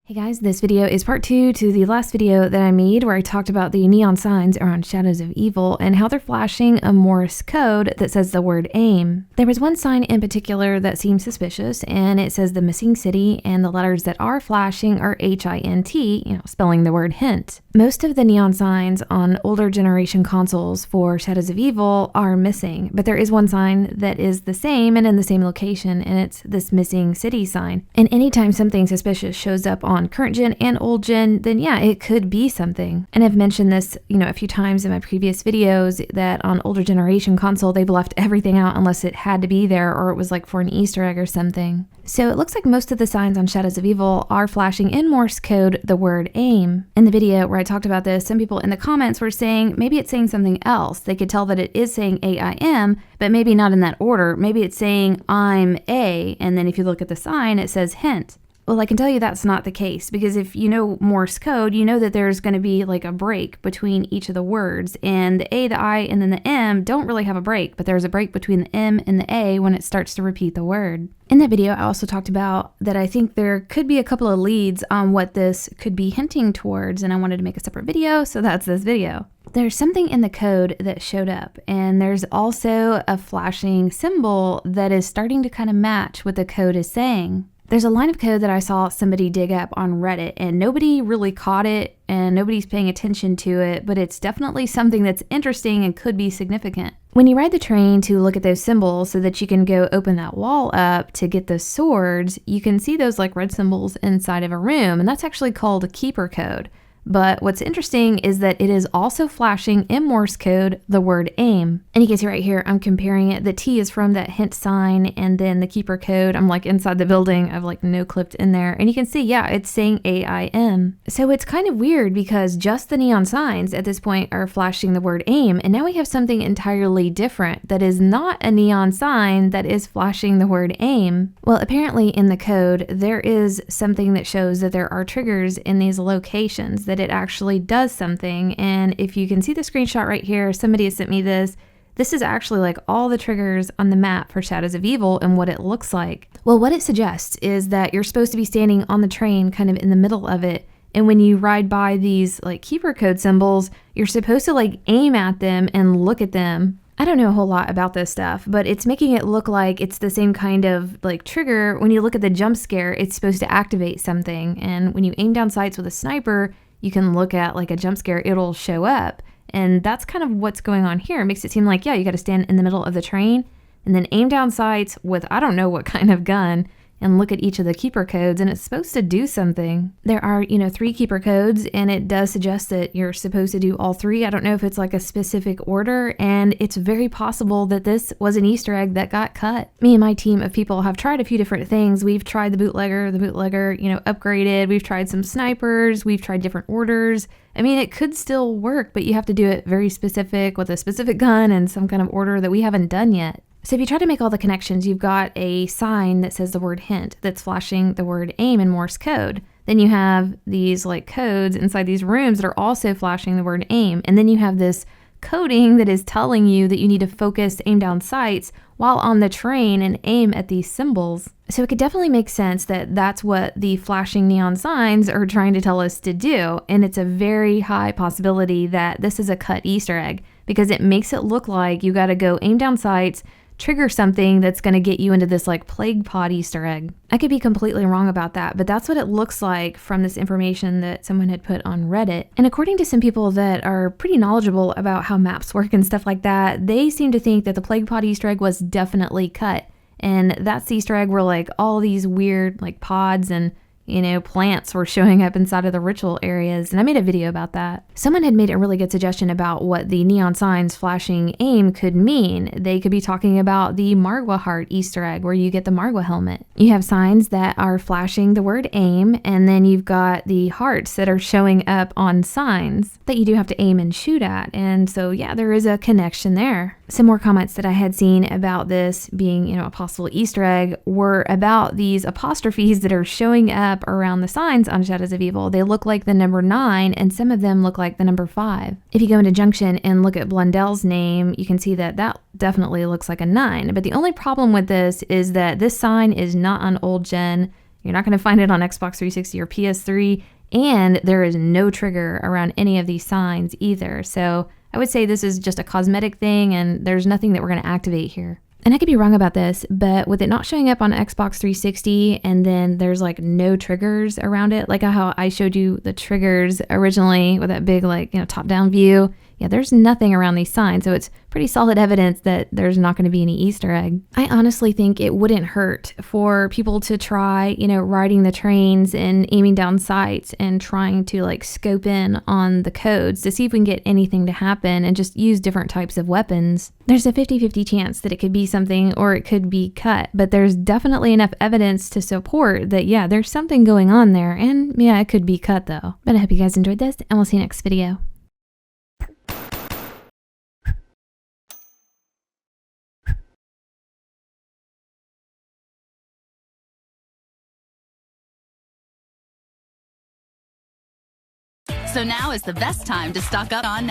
Hey guys, this video is part 2 to the last video that I made where I talked about the neon signs around Shadows of Evil and how they're flashing a Morse code that says the word AIM. There was one sign in particular that seemed suspicious, and it says the missing city, and the letters that are flashing are HINT, spelling the word hint. Most of the neon signs on older generation consoles for Shadows of Evil are missing, but there is one sign that is the same and in the same location, and it's this missing city sign. And anytime something suspicious shows up on current gen and old gen, then yeah, it could be something. And I've mentioned this, a few times in my previous videos that on older generation console, they've left everything out unless it had to be there or it was like for an Easter egg or something. So it looks like most of the signs on Shadows of Evil are flashing in Morse code the word AIM. In the video where I talked about this, some people in the comments were saying maybe it's saying something else. They could tell that it is saying AIM, but maybe not in that order. Maybe it's saying I'm A, and then if you look at the sign, it says hint. Well, I can tell you that's not the case, because if you know Morse code, you know that there's going to be like a break between each of the words, and the A, the I, and then the M don't really have a break, but there's a break between the M and the A when it starts to repeat the word. In that video, I also talked about that I think there could be a couple of leads on what this could be hinting towards, and I wanted to make a separate video, so that's this video. There's something in the code that showed up, and there's also a flashing symbol that is starting to kind of match what the code is saying. There's a line of code that I saw somebody dig up on Reddit, and nobody really caught it and nobody's paying attention to it, but it's definitely something that's interesting and could be significant. When you ride the train to look at those symbols so that you can go open that wall up to get the swords, you can see those like red symbols inside of a room, and that's actually called a keeper code. But what's interesting is that it is also flashing in Morse code the word AIM. And you can see right here, I'm comparing it. The T is from that hint sign, and then the keeper code, I'm like inside the building. I've like no clipped in there. And you can see, yeah, it's saying AIM. So it's kind of weird because just the neon signs at this point are flashing the word AIM. And now we have something entirely different that is not a neon sign that is flashing the word AIM. Well, apparently in the code, there is something that shows that there are triggers in these locations that it actually does something. And if you can see the screenshot right here, somebody has sent me this. This is actually like all the triggers on the map for Shadows of Evil and what it looks like. Well, what it suggests is that you're supposed to be standing on the train kind of in the middle of it. And when you ride by these like keeper code symbols, you're supposed to like aim at them and look at them. I don't know a whole lot about this stuff, but it's making it look like it's the same kind of like trigger. When you look at the jump scare, it's supposed to activate something. And when you aim down sights with a sniper, you can look at like a jump scare, it'll show up. And that's kind of what's going on here. It makes it seem like, yeah, you got to stand in the middle of the train and then aim down sights with I don't know what kind of gun and look at each of the keeper codes, and it's supposed to do something. There are, 3 keeper codes, and it does suggest that you're supposed to do all 3. I don't know if it's like a specific order, and it's very possible that this was an Easter egg that got cut. Me and my team of people have tried a few different things. We've tried the bootlegger, upgraded. We've tried some snipers. We've tried different orders. I mean, it could still work, but you have to do it very specific with a specific gun and some kind of order that we haven't done yet. So if you try to make all the connections, you've got a sign that says the word hint that's flashing the word AIM in Morse code. Then you have these like codes inside these rooms that are also flashing the word AIM. And then you have this coding that is telling you that you need to focus, aim down sights while on the train and aim at these symbols. So it could definitely make sense that that's what the flashing neon signs are trying to tell us to do. And it's a very high possibility that this is a cut Easter egg because it makes it look like you got to go aim down sights, trigger something that's going to get you into this like plague pod Easter egg. I could be completely wrong about that, but that's what it looks like from this information that someone had put on Reddit. And according to some people that are pretty knowledgeable about how maps work and stuff like that, they seem to think that the plague pod Easter egg was definitely cut. And that's the Easter egg where like all these weird like pods and plants were showing up inside of the ritual areas, and I made a video about that. Someone had made a really good suggestion about what the neon signs flashing AIM could mean. They could be talking about the Margwa heart Easter egg where you get the Margwa helmet. You have signs that are flashing the word AIM, and then you've got the hearts that are showing up on signs that you do have to aim and shoot at. And so yeah, there is a connection there. Some more comments that I had seen about this being, a possible Easter egg were about these apostrophes that are showing up around the signs on Shadows of Evil. They look like the number 9, and some of them look like the number 5. If you go into Junction and look at Blundell's name, you can see that that definitely looks like a 9. But the only problem with this is that this sign is not on old gen. You're not going to find it on Xbox 360 or PS3, and there is no trigger around any of these signs either. So I would say this is just a cosmetic thing, and there's nothing that we're going to activate here. And I could be wrong about this, but with it not showing up on Xbox 360 and then there's like no triggers around it, like how I showed you the triggers originally with that big like, top-down view. Yeah, there's nothing around these signs, so it's pretty solid evidence that there's not going to be any Easter egg. I honestly think it wouldn't hurt for people to try, riding the trains and aiming down sights and trying to like scope in on the codes to see if we can get anything to happen and just use different types of weapons. There's a 50-50 chance that it could be something or it could be cut, but there's definitely enough evidence to support that, yeah, there's something going on there, and yeah, it could be cut though. But I hope you guys enjoyed this, and we'll see you next video. So now is the best time to stock up on